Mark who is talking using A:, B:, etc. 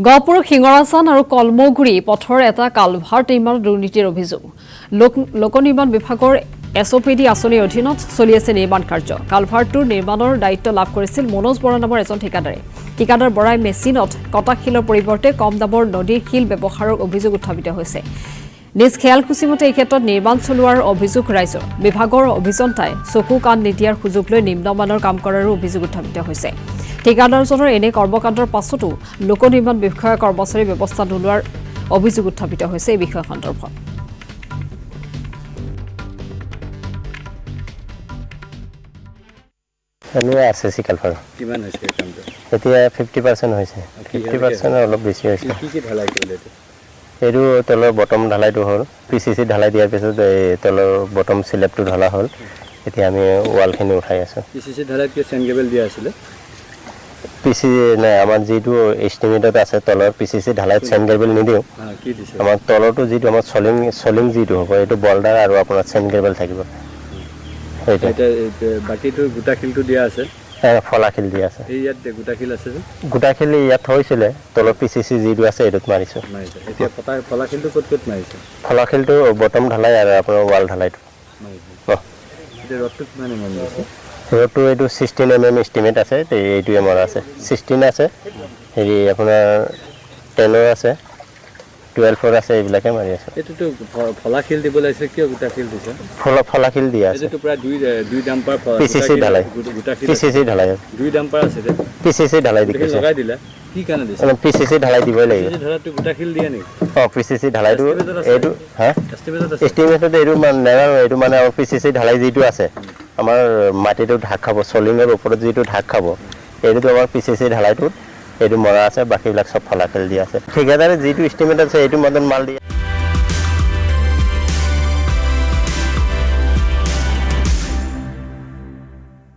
A: গহপুৰ সিংৰাচান আৰু কলমগুৰি পথৰ এটা কালভাৰ্ট নিৰ্মাণ দুৰ্নীতিৰ অভিযোগ লোক নিৰ্মাণ বিভাগৰ এছঅপিডি আঁচনিৰ অধীনত চলি আছে নিৰ্মাণ কাৰ্য কালভাৰ্টটোৰ নিৰ্মাণৰ দায়িত্ব লাভ কৰিছিল মনোজ বৰা নামৰ এজন ঠিকাদাৰে ঠিকাদাৰ বৰাই মেচিনত কটা শিলৰ পৰিৱৰ্তে কম দামৰ নদীৰ শিল ব্যৱহাৰৰ অভিযোগ উত্থাপিত হৈছে নিজ খেয়ালখুচিমতে এই ক্ষেত্ৰত নিৰ্মাণ চলোৱাৰ অভিযোগ ৰাইজৰ বিভাগৰ অভিযন্তাই চকু কাণ নিদিয়াৰ সুযোগ লৈ নিম্নমানৰ কাম কৰাৰো অভিযোগ উত্থাপিত হৈছে ঠিকাদাৰজনৰ এনে কৰ্মকাণ্ডৰ পাছতো লোক নিৰ্মাণ বিষয়া কৰ্মচাৰী ব্যৱস্থা নোলোৱাৰ অভিযোগ উত্থাপিত হৈছে এই বিষয় সন্দৰ্ভত
B: এনে এসএসসি কালভাৰ
C: কিমান হৈছে কামটো
B: এতিয়া 50% হৈছে 50% অলপ বেছি হৈছে
C: কি ঢালাই কৰিলে
B: এটো তলৰ বটম ঢালাইটো হ'ল পিসিসি ঢালাই দিয়াৰ পিছত এই তলৰ বটম স্ল্যাবটো ঢালা হ'ল এতিয়া আমি ওয়ালখিনি উঠাই আছো
C: পিসিসি ঢালাই কি চেনগেবল দিয়া আছিল
B: পিসি নাই আমাৰ যেটো এস্টিমেটত আছে তলৰ পিসিসি ঢালাইত চেনগেবল নিদিও
C: কি দিছে
B: আমাৰ তলৰটো যেটো আমাৰ সলিং যেটো হ'ব এটো বলডাৰ আৰু আপোনাৰ চেনগেবল থাকিব
C: এটা বাকিটো গুটাখিলটো দিয়া আছে
B: ফলাখিল দিয়া আছে
C: এই ইয়াত গুটাখিল আছে
B: গুটাখিল ইয়াত হৈছিল তলৰ পিসিসি যেটো আছে এটোত মাৰিছো
C: এতিয়া ফলাখিলটো কত মাৰিছে
B: ফলাখিলটো বটম ঢালাই আৰু আপোনাৰ ওয়াল ঢালাইটো
C: এতিয়া ৰডটো কিমান মান আছে
B: ৰডটো এটো 16 mm এস্টিমেট আছে এইটো এমৰ আছে 16 আছে হেৰি আপোনাৰ 10 আছে 12 আছে এইবিলাকে মাৰি আছে
C: এটোটো ফলাখিল দিব লাগিছে কিয় গুটাখিল দিছে
B: ফলাখিল দিয়া আছে
C: এটো পুৰা দুই ডাম্পাৰ
B: পিসিসি ঢালাই
C: গুটাখিল
B: পিসিসি ঢালাই
C: দুই ডাম্পাৰ আছে
B: পিসিসি ঢালাই দিছে
C: লগাই দিলা কি কানে দিছে
B: পিসিসি ঢালাই দিবই লাগিব
C: পিসিসি ঢালাইটো গুটাখিল দিয়া নেকি
B: পিসিসি ঢালাইটো এইটো
C: এস্টিমেটত আছে
B: এস্টিমেটত এইটো মানে এইটো মানে আমাৰ পিসিসি ঢালাই যেটো আছে আমাৰ মাটিটো ঢাক খাব সলিঙৰ ওপৰত যেটো ঢাক খাব এইটো আমাৰ পিসিসি ঢালাইটো এইটো মৰা আছে বাকিবিলাক সব ফলাখিল দিয়া আছে ঠিকাদাৰে যেটো এস্টিমেট আছে এইটো মতন মাল দিয়া